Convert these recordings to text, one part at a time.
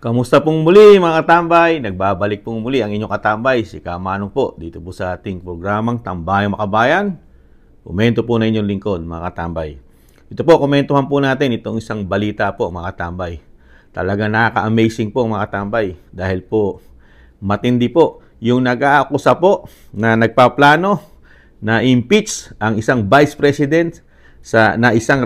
Kamusta pong muli mga katambay? Nagbabalik pong muli ang inyong katambay, si Kamanong po, dito po sa ating programang Tambayang Makabayan. Komento po na inyong lingkod mga katambay. Ito po, komentuhan po natin itong isang balita po mga katambay. Talaga nakaka-amazing po mga katambay dahil po matindi po yung nag-aakusa po na nagpaplano na impeach ang isang vice president na isang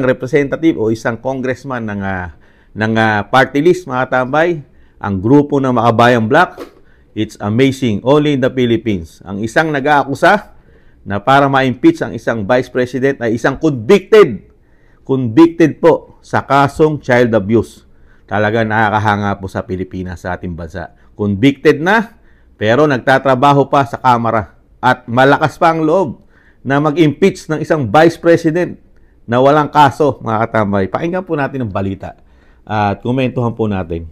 representative o isang congressman ng party list mga katambay, ang grupo ng Makabayang Black. It's amazing, only in the Philippines. Ang isang nag-aakusa na para ma-impeach ang isang vice president ay isang convicted po sa kasong child abuse. Talaga nakakahanga po sa Pilipinas, sa ating bansa. Convicted na, pero nagtatrabaho pa sa Kamara. At malakas pa ang loob na mag-impeach ng isang vice president na walang kaso mga katambay. Pakinggan po natin ang balita at komentuhan po natin.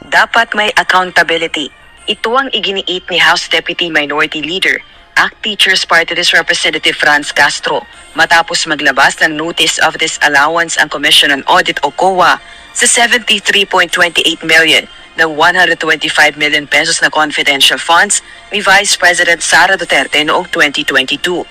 Dapat may accountability. Ito ang iginiit ni House Deputy Minority Leader, ACT Teachers Party List Representative Franz Castro, matapos maglabas ng Notice of Disallowance ang Commission on Audit o COA sa 73.28 million na 125 million pesos na confidential funds ni Vice President Sara Duterte noong 2022.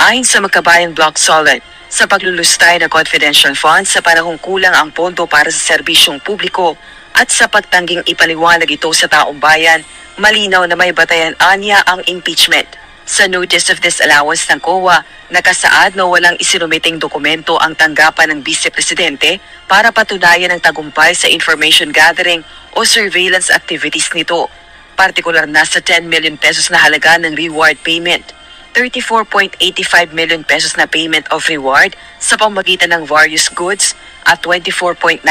Ayon sa Makabayang Block Solid, sa paglulustay ng confidential funds sa panahong kulang ang pondo para sa serbisyong publiko at sa pagtangging ipaliwanag ito sa taong bayan, malinaw na may batayan anya ang impeachment. Sa Notice of Disallowance ng COA, nakasaad na walang isinumiting dokumento ang tanggapan ng Vice Presidente para patunayan ang tagumpay sa information gathering o surveillance activities nito, partikular na sa 10 million pesos na halaga ng reward payment. 34.85 million pesos na payment of reward sa pamamagitan ng various goods at 24.93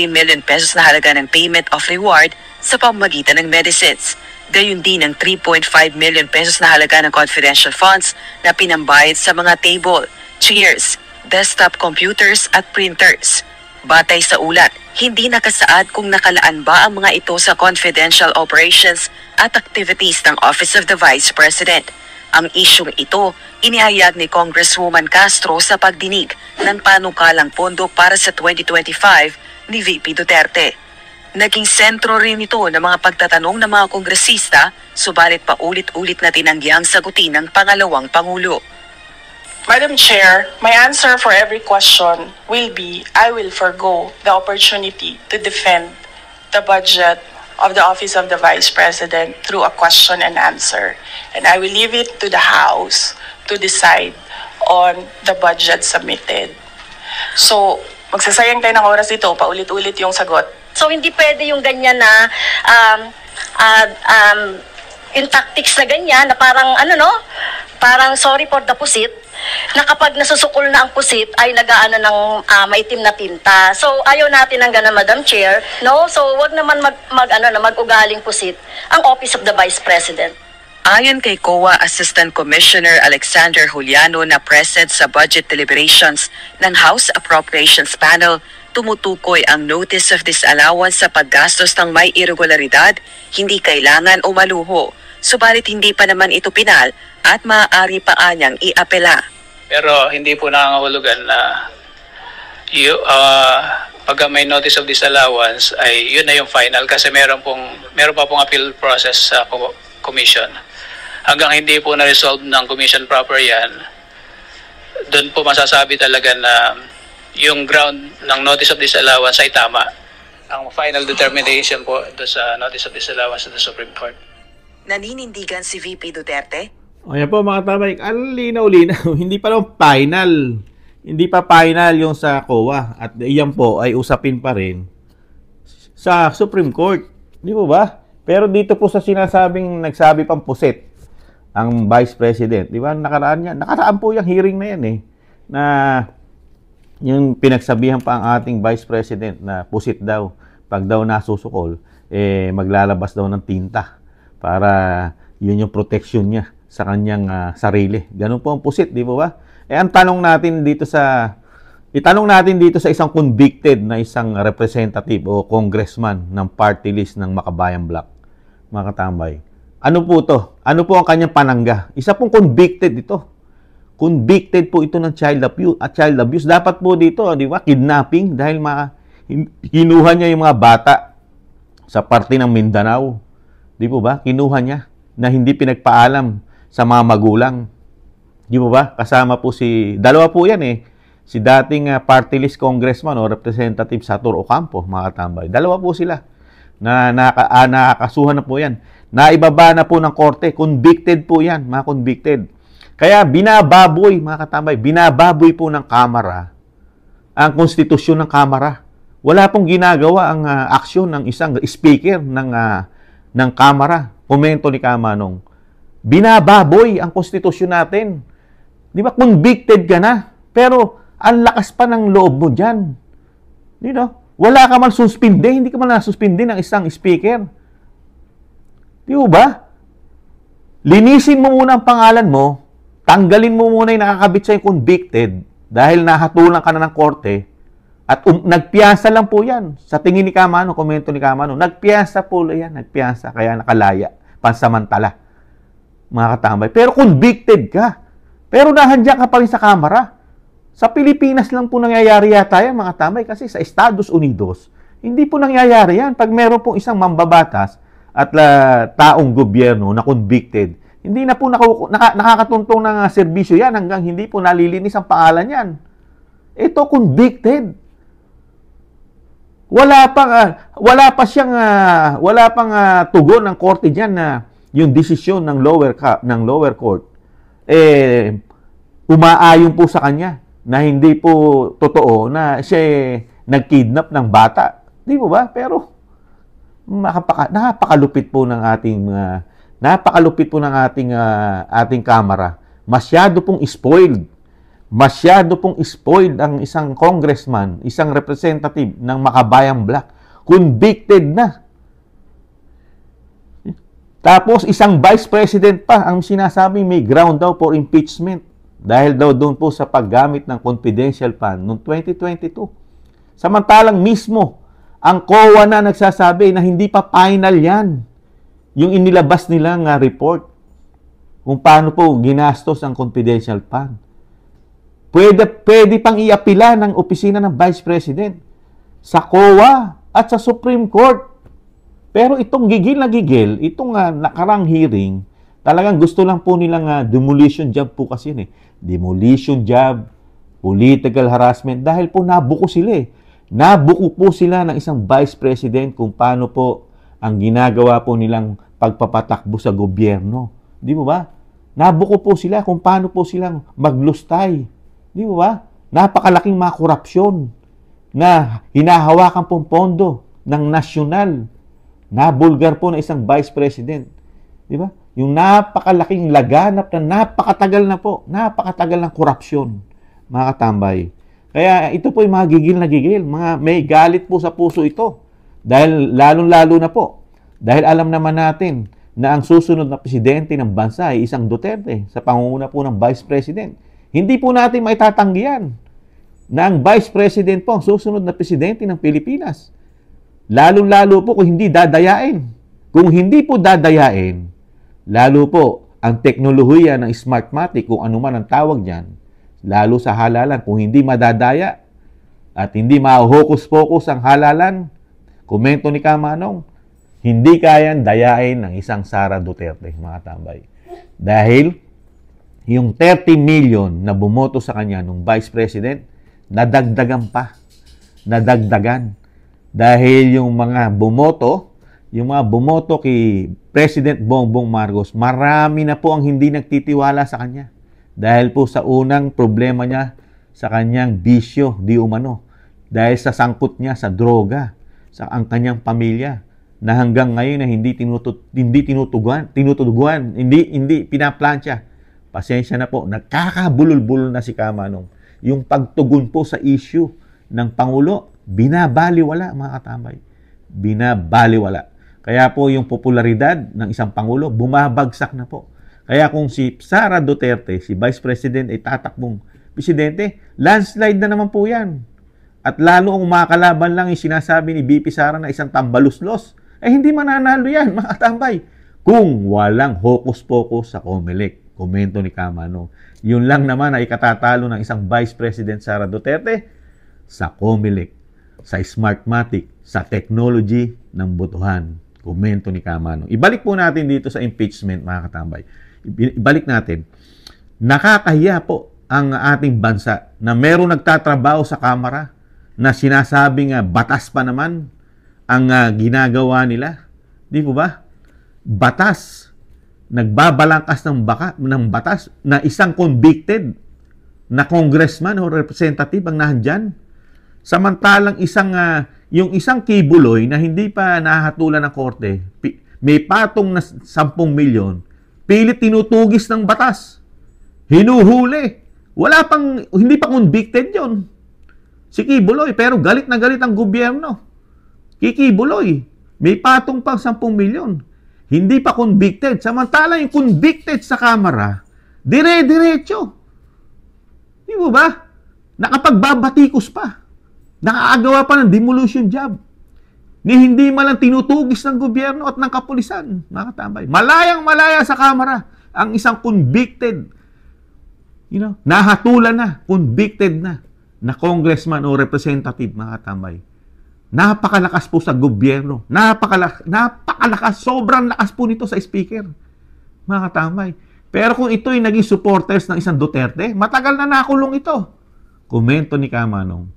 million pesos na halaga ng payment of reward sa pamamagitan ng medicines. Gayun din ang 3.5 million pesos na halaga ng confidential funds na pinambayad sa mga table, chairs, desktop computers at printers. Batay sa ulat, hindi nakasaad kung nakalaan ba ang mga ito sa confidential operations at activities ng Office of the Vice President. Ang isyong ito, inihayag ni Congresswoman Castro sa pagdinig ng panukalang pondo para sa 2025 ni VP Duterte. Naging sentro rin ito ng mga pagtatanong ng mga kongresista, subalit paulit-ulit na tinanggiang sagutin ng pangalawang Pangulo. Madam Chair, my answer for every question will be I will forgo the opportunity to defend the budget of the Office of the Vice President through a question and answer. And I will leave it to the House to decide on the budget submitted. So, magsasayang tayo ng oras dito, paulit-ulit yung sagot. So, hindi pwede yung ganyan na yung tactics na ganyan na parang parang sorry for the pusit, na kapag nasusukol na ang pusit ay nagaano ng maitim na tinta. So ayaw natin ng ganun, Madam Chair, no? So wag naman mag-ugaling pusit ang Office of the Vice President. Ayon kay COA Assistant Commissioner Alexander Juliano na present sa budget deliberations ng House Appropriations Panel, tumutukoy ang Notice of Disallowance sa paggastos ng may irregularidad, hindi kailangan o maluho. Subalit hindi pa naman ito pinal at maaari pa anyang iapela. Pero hindi po nangangahulugan na pag may notice of disallowance ay yun na yung final kasi meron pa pong appeal process sa commission. Hanggang hindi po na-resolve ng commission proper yan, doon po masasabi talaga na yung ground ng notice of disallowance ay tama. Ang final determination po doon sa notice of disallowance ng Supreme Court. Naninindigan si VP Duterte? Ayan po mga katabay, ang linaw-linaw, hindi pa lang final. Hindi pa final yung sa COA. At iyan po ay usapin pa rin sa Supreme Court. Di po ba? Pero dito po sa nagsabi pang puset ang Vice President. Di ba? Nakaraan po yung hearing na yan na yung pinagsabihan pa ang ating Vice President na pusit daw. Pag daw nasusukol, maglalabas daw ng tinta para yun yung protection niya sa kanyang sarili. Ganun po ang pusit, di ba? Itanong natin dito sa isang convicted na isang representative o congressman ng party list ng Makabayang Black, mga katambay. Ano po to? Ano po ang kanyang panangga? Isa pong convicted ito. Convicted po ito ng child abuse. At child abuse, dapat po dito, di ba? Kidnapping dahil Kinuha niya yung mga bata sa parte ng Mindanao. Di po ba? Kinuha niya na hindi pinagpaalam sa mga magulang. Di po ba? Kasama po dalawa po yan eh. Si dating party list congressman o Representative Sator Ocampo, mga katambay. Dalawa po sila na nakakasuhan na po yan. Naibaba na po ng korte. Convicted po yan, mga convicted. Kaya binababoy, mga katambay, binababoy po ng Kamara ang konstitusyon ng Kamara. Wala pong ginagawa ang aksyon ng isang speaker ng Kamara. Komento ni Kamanong. Binababoy ang konstitusyon natin. Di ba? Convicted ka na. Pero ang lakas pa ng loob mo dyan. You know? Wala ka man suspinde. Hindi ka man nasuspinde ng isang speaker. Di ba? Linisin mo muna ang pangalan mo. Tanggalin mo muna yung nakakabit sa'yo convicted dahil nahatulan ka na ng korte. At nagpiyasa lang po yan. Sa tingin ni Kamano, komento ni Kamano, nagpiyasa po yan. Nagpiyasa. Kaya nakalaya. Pansamantala. Mga katambay. Pero convicted ka. Pero nahandyan ka pa rin sa Kamara. Sa Pilipinas lang po nangyayari yata yan, mga tambay. Kasi sa Estados Unidos, hindi po nangyayari yan. Pag meron pong isang mambabatas at taong gobyerno na convicted, hindi na po nakakatuntong ng serbisyo yan hanggang hindi po nalilinis ang pangalan yan. Ito convicted. Wala pang tugon ng korte diyan na yung desisyon ng lower court umaayon po sa kanya na hindi po totoo na siya nagkidnap ng bata. Di mo ba? Pero napakalupit po ng ating Kamara. Masyado pong spoiled. Masyado pong spoiled ang isang congressman, isang representative ng Makabayang Black. Convicted na. Tapos isang vice president pa ang sinasabi may ground daw for impeachment dahil daw doon po sa paggamit ng confidential fund noong 2022. Samantalang mismo ang COA na nagsasabi na hindi pa final yan. Yung inilabas nilang report kung paano po ginastos ang confidential fund. Pwede pang iapila ng opisina ng Vice President sa COA at sa Supreme Court. Pero itong gigil na gigil, itong nakarang hearing, talagang gusto lang po nilang demolition job po kasi yun eh. Demolition job, political harassment, dahil po nabuko sila eh. Nabuko po sila ng isang Vice President kung paano po ang ginagawa po nilang pagpapatakbo sa gobyerno. Di mo ba? Nabuko po sila kung paano po silang maglustay. Di mo ba? Napakalaking mga korupsyon na hinahawakan pong pondo ng nasyonal. Nabulgar po na isang Vice President. Di ba? Yung napakalaking laganap na napakatagal ng korupsyon, mga katambay. Kaya ito po yung mga gigil na gigil. May galit po sa puso ito. Dahil lalong-lalo na po. Dahil alam naman natin na ang susunod na presidente ng bansa ay isang Duterte sa pangunguna po ng Vice President. Hindi po natin maitatanggihan na ang Vice President po ang susunod na presidente ng Pilipinas. Lalong-lalo po kung hindi dadayain. Kung hindi po dadayain, lalo po ang teknolohiya ng Smartmatic, kung ano man ang tawag dyan, lalo sa halalan, kung hindi madadaya at hindi ma-hocus-pocus ang halalan, komento ni Kamanong, hindi kayang dayain ng isang Sara Duterte, mga tambay. Dahil yung 30 million na bumoto sa kanya nung Vice President, nadagdagan pa. Nadagdagan. Dahil yung mga bumoto kay President Bongbong Marcos, marami na po ang hindi nagtitiwala sa kanya. Dahil po sa unang problema niya sa kanyang bisyo, di umano. Dahil sa sangkot niya sa droga, sa ang kanyang pamilya, na hanggang ngayon na hindi tinutuguan, hindi pinaplansya. Pasensya na po, nagkakabulol-bulol na si Kamanong. Yung pagtugon po sa issue ng Pangulo, binabaliwala, mga katambay. Binabaliwala. Kaya po yung popularidad ng isang Pangulo, bumabagsak na po. Kaya kung si Sara Duterte, si Vice President, ay tatakbong presidente, landslide na naman po yan. At lalo kung makakalaban lang yung sinasabi ni BP Sara na isang tambaluslos, hindi mananalo yan, mga katambay. Kung walang hocus-pocus sa COMELEC. Komento ni Kamano. Yun lang naman ay ikatatalo ng isang Vice President Sara Duterte sa COMELEC. sa Smartmatic, sa technology ng botohan. Komento ni Kamanong. Ibalik po natin dito sa impeachment, mga katambay. Ibalik natin. Nakakahiya po ang ating bansa na merong nagtatrabaho sa Kamara na sinasabing batas pa naman ang ginagawa nila. Di po ba? Batas. Nagbabalangkas ng batas na isang convicted na congressman o representative ang nandyan. Samantalang yung isang kibuloy na hindi pa nahatulan ng korte, may patong na 10 milyon, pilit tinutugis ng batas. Hinuhuli. Hindi pa convicted yon. Si Kibuloy, pero galit na galit ang gobyerno. Kikibuloy, may patong pang 10 milyon. Hindi pa convicted. Samantala yung convicted sa Kamara, dire-diretso. Di ba ba? Nakapagbabatikos pa. Nakaagawa pa ng demolition job. Ni hindi malang tinutugis ng gobyerno at ng kapulisan. Mga katambay. Malayang-malaya sa Kamara ang isang convicted, nahatulan na, convicted na congressman o representative, mga katambay. Napakalakas po sa gobyerno. Napakalakas. Sobrang lakas po nito sa speaker. Mga katambay. Pero kung ito'y naging supporters ng isang Duterte, matagal na nakulong ito. Komento ni Kamanong.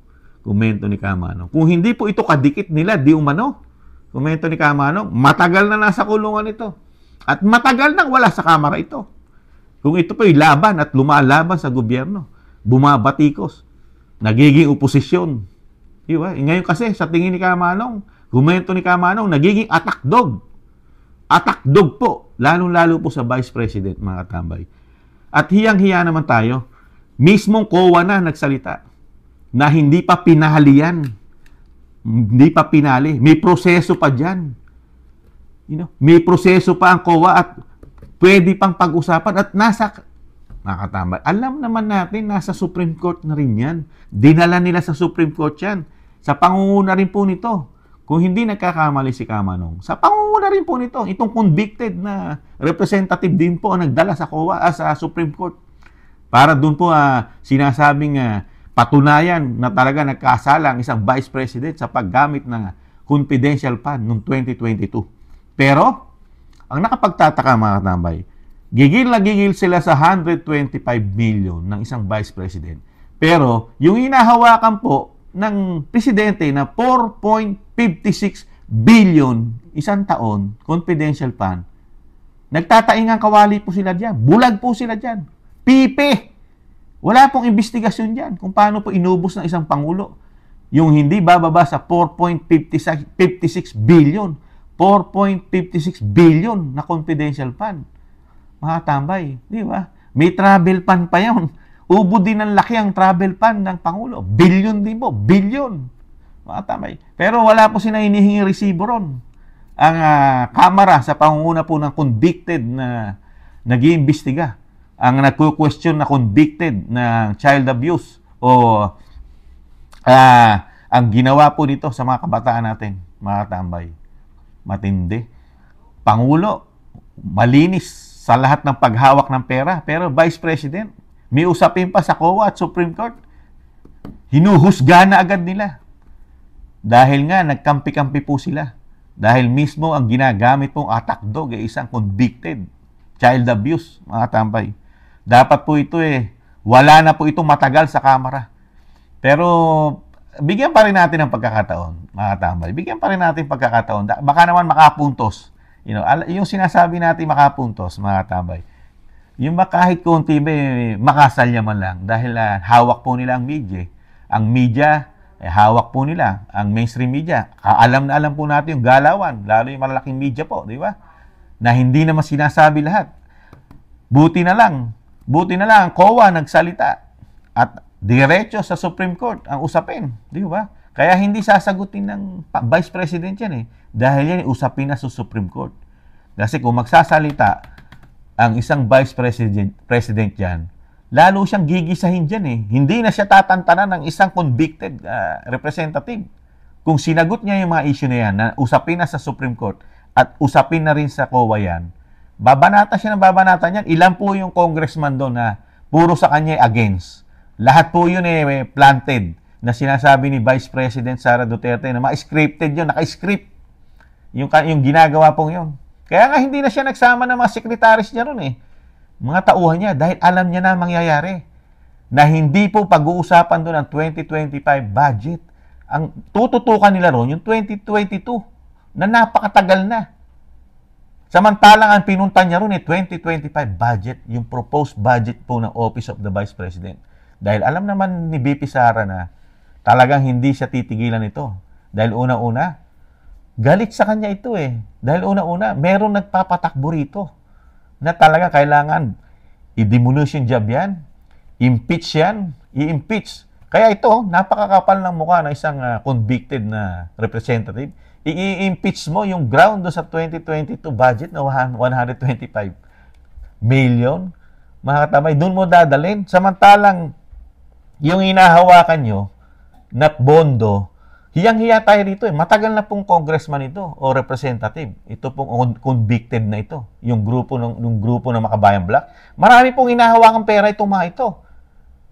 Kung hindi po ito kadikit nila, di umano. Komento ni Kamanong, matagal na nasa kulungan ito. At matagal nang wala sa Kamara ito. Kung ito po'y laban at lumalaban sa gobyerno, bumabatikos, nagiging oposisyon. Diba? Ngayon kasi, sa tingin ni Kamanong, komento ni Kamanong, nagiging attack dog. Attack dog po, lalong-lalo po sa Vice President, mga katambay. At hiyang-hiya naman tayo, mismong COA na nagsalita na hindi pa pinahalian. Hindi pa pinali. May proseso pa dyan. May proseso pa ang COA at pwede pang pag-usapan at mga katambay. Alam naman natin, nasa Supreme Court na rin yan. Dinala nila sa Supreme Court yan. Sa pangunguna rin po nito. Kung hindi nagkakamali si Kamanong, sa pangunguna rin po nito, itong convicted na representative din po ang nagdala sa COA, sa Supreme Court. Para doon po sinasabing patunayan na talaga nagkasala ang isang Vice President sa paggamit ng confidential fund noong 2022. Pero, ang nakapagtataka, mga katambay, gigil na gigil sila sa 125 million ng isang Vice President. Pero, yung hinahawakan po ng presidente na 4.56 billion isang taon, confidential fund, nagtataingang kawali po sila dyan. Bulag po sila dyan. Pipe! Wala pong investigasyon dyan kung paano po inubos ng isang pangulo. Yung hindi bababa sa 4.56 billion. 4.56 billion na confidential fund. Mga tambay, di ba? May travel fund pa yun. Ubo din ng laki ang travel fund ng Pangulo. Billion din po. Billion. Mga tambay. Pero wala po sila hinihingi resibo ron. Ang Kamara sa pangunguna po ng convicted na nag-iimbestiga. Ang nagko-question na convicted ng child abuse o ang ginawa po dito sa mga kabataan natin, mga tambay. Matindi. Pangulo, malinis sa lahat ng paghawak ng pera. Pero Vice President, may usapin pa sa COA at Supreme Court. Hinuhusga na agad nila. Dahil nga, nagkampi-kampi po sila. Dahil mismo ang ginagamit pong attack dog ay isang convicted child abuse, mga tambay. Dapat po ito wala na po ito matagal sa Kamara. Pero, bigyan pa rin natin ng pagkakataon, mga tambay. Bigyan pa rin natin pagkakataon. Baka naman makapuntos. Yung sinasabi natin makapuntos, mga tambay. Yung kahit konti makasalya man lang dahil hawak po nila ang media. Ang media, hawak po nila ang mainstream media. Alam na alam po natin yung galawan, lalo yung malalaking media po, di ba? Na hindi naman sinasabi lahat. Buti na lang ang COA nagsalita at diretso sa Supreme Court ang usapin, di ba? Kaya hindi sasagutin ng Vice President yan dahil yan usapin na sa Supreme Court. Kasi kung magsasalita ang isang Vice President yan, lalo siyang gigisahin dyan Hindi na siya tatantanan ng isang convicted representative. Kung sinagot niya yung mga issue na yan, na usapin na sa Supreme Court at usapin na rin sa COA yan, babanata siya ng babanata niyan. Ilan po yung congressman doon na puro sa kanya against. Lahat po yun planted. na sinasabi ni Vice President Sara Duterte na ma-scripted yun, naka-script yung ginagawa pong yun. Kaya nga hindi na siya nagsama ng mga sekretaris niya ron mga tauhan niya, dahil alam niya na mangyayari na hindi po pag-uusapan doon ang 2025 budget. Ang tututukan nila ron yung 2022 na napakatagal na. Samantalang ang pinunta niya ron 2025 budget, yung proposed budget po ng Office of the Vice President. Dahil alam naman ni VP Sara na talagang hindi siya titigilan ito. Dahil una-una, galit sa kanya ito Dahil una-una, merong nagpapatakbo rito na talaga kailangan i-demolish yung job yan, impeach yan, i-impeach. Kaya ito, napakakapal ng mukha ng isang convicted na representative. I-impeach mo yung ground do sa 2022 budget na 125 million. Mga katamay, doon mo dadalhin. Samantalang, yung inahawakan nyo, na bondo, hiyang-hiya tayo rito Matagal na pong congressman ito o representative. Ito pong convicted na ito. Yung grupo ng Makabayan Black. Marami pong inahawakang pera itong mga ito.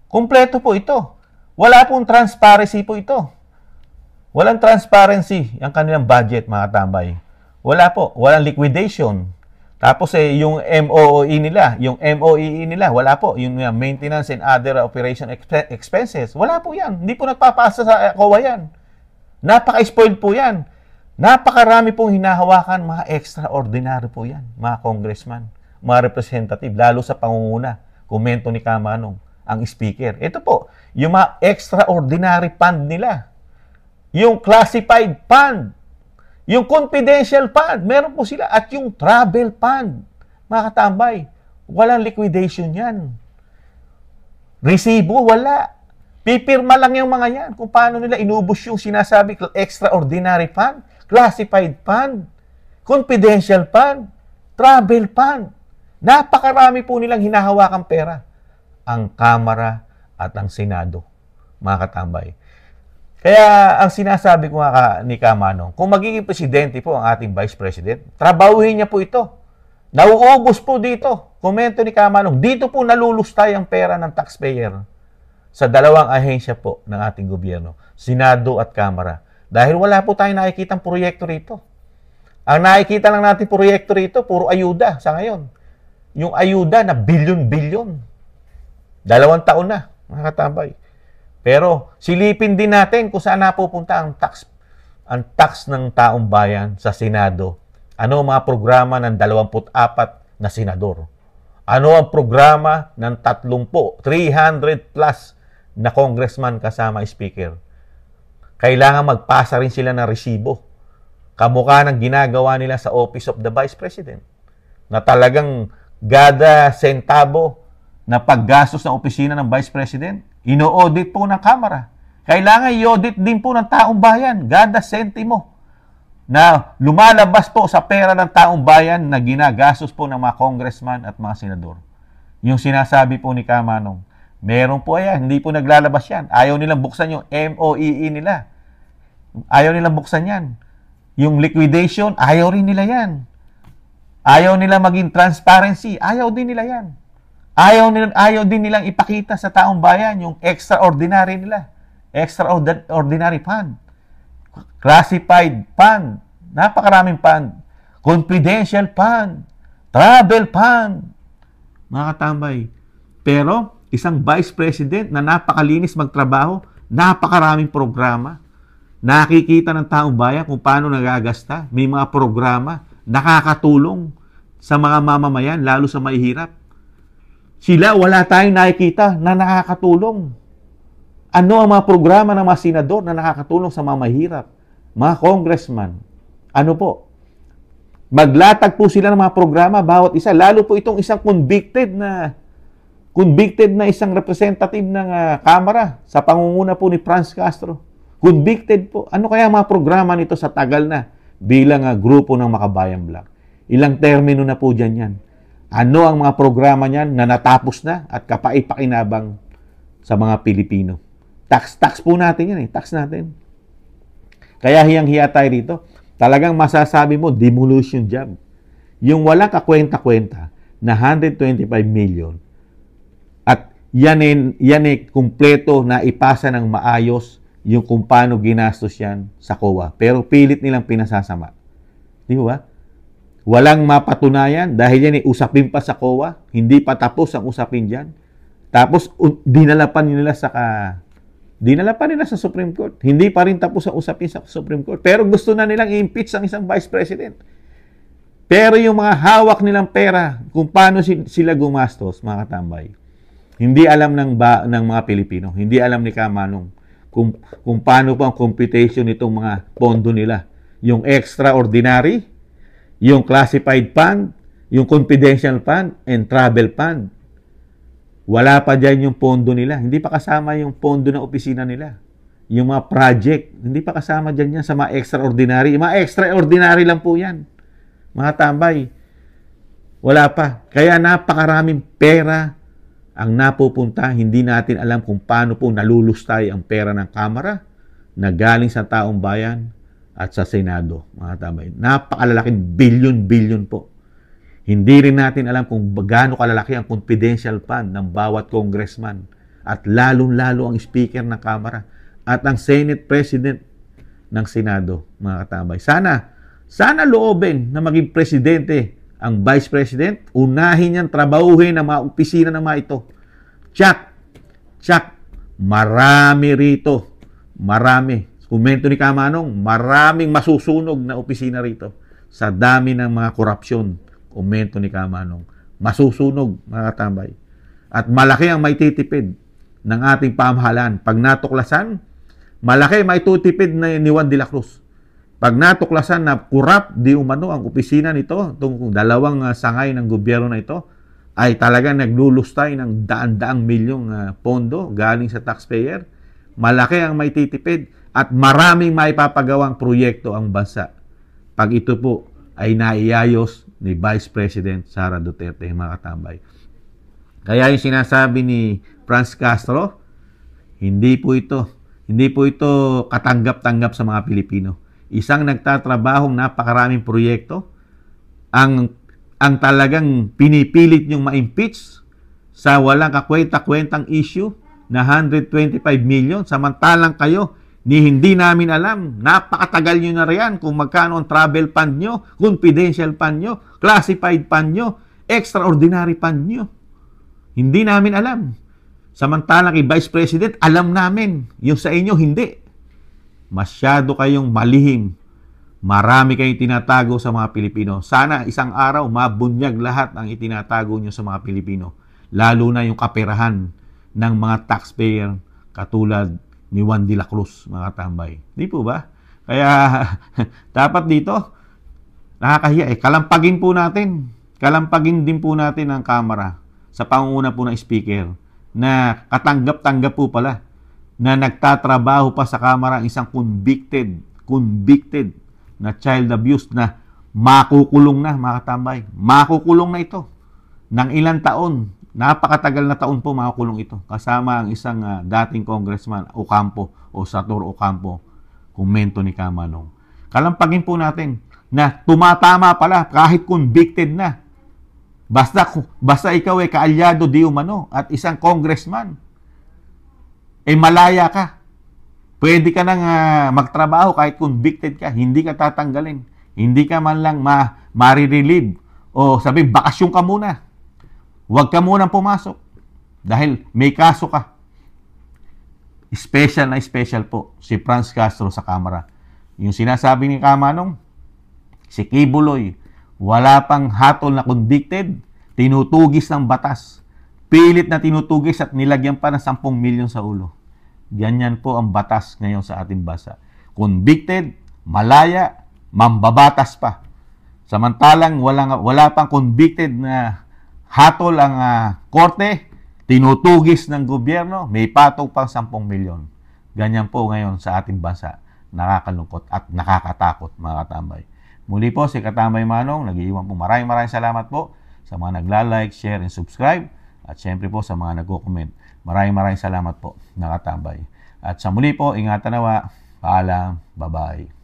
Kumpleto po ito. Wala pong transparency po ito. Walang transparency ang kanilang budget, mga tambay. Wala po. Walang liquidation. Tapos yung MOE nila, wala po. Yung maintenance and other operation expenses, wala po yan. Hindi po nagpapasa sa COA yan. Napaka-spoiled po yan. Napakarami pong hinahawakan, mga extraordinary po yan, mga congressman, mga representative, lalo sa pangunguna. Komento ni Kamanong, ang speaker. Ito po, yung mga extraordinary fund nila. Yung classified fund, yung confidential fund, meron po sila. At yung travel fund, mga katambay, walang liquidation yan. Resibo, wala. Pipirma lang yung mga yan kung paano nila inubos yung sinasabi extraordinary fund, classified fund, confidential fund, travel fund. Napakarami po nilang hinahawakang pera. Ang Kamara at ang Senado, mga katambay. Kaya ang sinasabi ko nga ni Kamanong, kung magiging presidente po ang ating Vice President, trabahuhin niya po ito. Nauubos po dito. Komento ni Kamanong, dito po nalulustay ang pera ng taxpayer sa dalawang ahensya po ng ating gobyerno, Senado at Kamara. Dahil wala po tayong nakikitang proyekto rito. Ang nakikita lang natin proyekto rito, puro ayuda sa ngayon. Yung ayuda na bilyon-bilyon. 2 taon na, mga katambay. Pero silipin din natin kung saan napupunta ang tax ng taong bayan sa Senado. Ano ang mga programa ng 24 na senador? Ano ang programa ng 300 plus na congressman kasama speaker? Kailangan magpasa rin sila ng resibo. Kamukha ng ginagawa nila sa Office of the Vice President. Na talagang gada sentabo na paggastos ng opisina ng Vice President, ino-audit po ng Kamara. Kailangan i-audit din po ng taong bayan, gada sentimo, na lumalabas po sa pera ng taong bayan na ginagastos po ng mga congressman at mga senador. Yung sinasabi po ni Kamanong, meron po yan, hindi po naglalabas yan. Ayaw nilang buksan yung MOEE nila. Ayaw nilang buksan yan. Yung liquidation, ayaw rin nila yan. Ayaw nila maging transparency, ayaw din nila yan. Ayaw din nilang ipakita sa taong bayan yung extraordinary nila. Extraordinary fund. Classified fund. Napakaraming fund. Confidential fund. Travel fund. Mga katambay. Pero, isang vice president na napakalinis magtrabaho, napakaraming programa. Nakikita ng taong bayan kung paano nagagasta. May mga programa nakakatulong sa mga mamamayan, lalo sa mahihirap. Sila, wala tayong nakikita na nakakatulong. Ano ang mga programa ng mga senador na nakakatulong sa mga mahirap? Mga congressman. Ano po? Maglatag po sila ng mga programa bawat isa. Lalo po itong isang convicted na isang representative ng Kamara sa pangunguna po ni Franz Castro. Convicted po. Ano kaya mga programa nito sa tagal na bilang grupo ng Makabayan Black? Ilang termino na po dyan yan. Ano ang mga programa niyan na natapos na at kapaipakinabang sa mga Pilipino? Tax po natin yan tax natin. Kaya hiyang-hiya tayo rito. Talagang masasabi mo, demolition job. Yung walang kakwenta-kwenta na 125 million at yan kumpleto na ipasa ng maayos yung kung paano ginastos yan sa COA. Pero pilit nilang pinasasama. Di ba? Walang mapatunayan dahil yan usapin pa sa COA. Hindi pa tapos ang usapin dyan. Tapos dinala pa nila sa Supreme Court. Hindi pa rin tapos ang usapin sa Supreme Court. Pero gusto na nilang i-impeach ang isang Vice President. Pero yung mga hawak nilang pera, kung paano sila gumastos, mga katambay, hindi alam ng mga Pilipino. Hindi alam ni Kamanong kung paano pa ang computation nitong mga pondo nila. Yung extraordinary, yung classified fund, yung confidential fund, and travel fund. Wala pa dyan yung pondo nila. Hindi pa kasama yung pondo ng opisina nila. Yung mga project, hindi pa kasama dyan yan sa mga extraordinary. Yung mga extraordinary lang po yan. Mga tambay. Wala pa. Kaya napakaraming pera ang napupunta, hindi natin alam kung paano po nalulustay ang pera ng Kamara na galing sa taong bayan at sa Senado, mga tambay. Napakalalaking bilyon-bilyon po. Hindi rin natin alam kung gaano kalalaki ang confidential fund ng bawat congressman at lalong-lalo ang speaker ng Kamara at ang Senate President ng Senado, mga katambay. Sana loobin na maging presidente ang Vice President, unahin niyang trabahuhin ang mga opisina ng mga ito. Tsak, marami rito. Marami. Komento ni Kamanong, maraming masusunog na opisina rito sa dami ng mga korupsyon. Komento ni Kamanong. Masusunog, mga katambay. At malaki ang maititipid ng ating pamahalaan. Pag natuklasan, malaki maitutipid na ni Juan de la Cruz. Pag natuklasan na kurap di umano ang opisina nito, itong dalawang sangay ng gobyerno na ito, ay talagang naglulustay ng daan-daang milyong pondo galing sa taxpayer, malaki ang maititipid at maraming maipapagawang proyekto ang bansa. Pag ito po ay naiayos ni Vice President Sara Duterte, mga katambay. Kaya yung sinasabi ni Franz Castro, hindi po ito katanggap-tanggap sa mga Pilipino. Isang nagtatrabahong napakaraming proyekto ang talagang pinipilit nyong ma-impeach sa walang kakwenta-kwentang issue na 125 million samantalang kayo hindi namin alam, napakatagal nyo na riyan kung magkano ang travel fund nyo, confidential fund nyo, classified fund nyo, extraordinary fund nyo. Hindi namin alam. Samantalang kay Vice President, alam namin. Yung sa inyo, hindi. Masyado kayong malihim. Marami kayong tinatago sa mga Pilipino. Sana isang araw mabunyag lahat ang itinatago nyo sa mga Pilipino. Lalo na yung kaperahan ng mga taxpayer katulad ni Juan de la Cruz, mga tambay. Di po ba? Kaya dapat dito, nakakahiya eh. Kalampagin po natin. Kalampagin din po natin ang Kamara sa pangunguna po ng speaker na katanggap-tanggap po pala na nagtatrabaho pa sa Kamara ang isang convicted na child abuse na makukulong na, mga katambay. Makukulong na ito. Ng ilang taon, napakatagal na taon po makukulong ito. Kasama ang isang dating congressman, Ocampo, o Sator Ocampo, komento ni Kamanong. Kalampagin po natin na tumatama pala kahit convicted na. Basta ikaw ay kaalyado di umano at isang congressman, malaya ka. Pwede ka nang magtrabaho kahit convicted ka. Hindi ka tatanggalin. Hindi ka man lang ma-relieve. O sabi, bakasyon ka muna. Huwag ka munang pumasok. Dahil may kaso ka. Special na special po si Franz Castro sa Kamara. Yung sinasabi ni Kamanong, si Kibuloy, wala pang hatol na convicted, tinutugis ng batas. Pilit na tinutugis at nilagyan pa ng 10 milyon sa ulo. Ganyan po ang batas ngayon sa ating bansa. Convicted, malaya, mambabatas pa. Samantalang wala pang convicted na hatol ang korte, tinutugis ng gobyerno, may patong pang 10 milyon. Ganyan po ngayon sa ating bansa. Nakakalungkot at nakakatakot, mga katambay. Muli po si Katambay Manong, nag-iwan po maraming salamat po sa mga nagla-like, share, and subscribe. At syempre po sa mga nag-comment. Maraming salamat po, nakatambay. At sa muli po, ingatan nawa. Paalam. Bye-bye.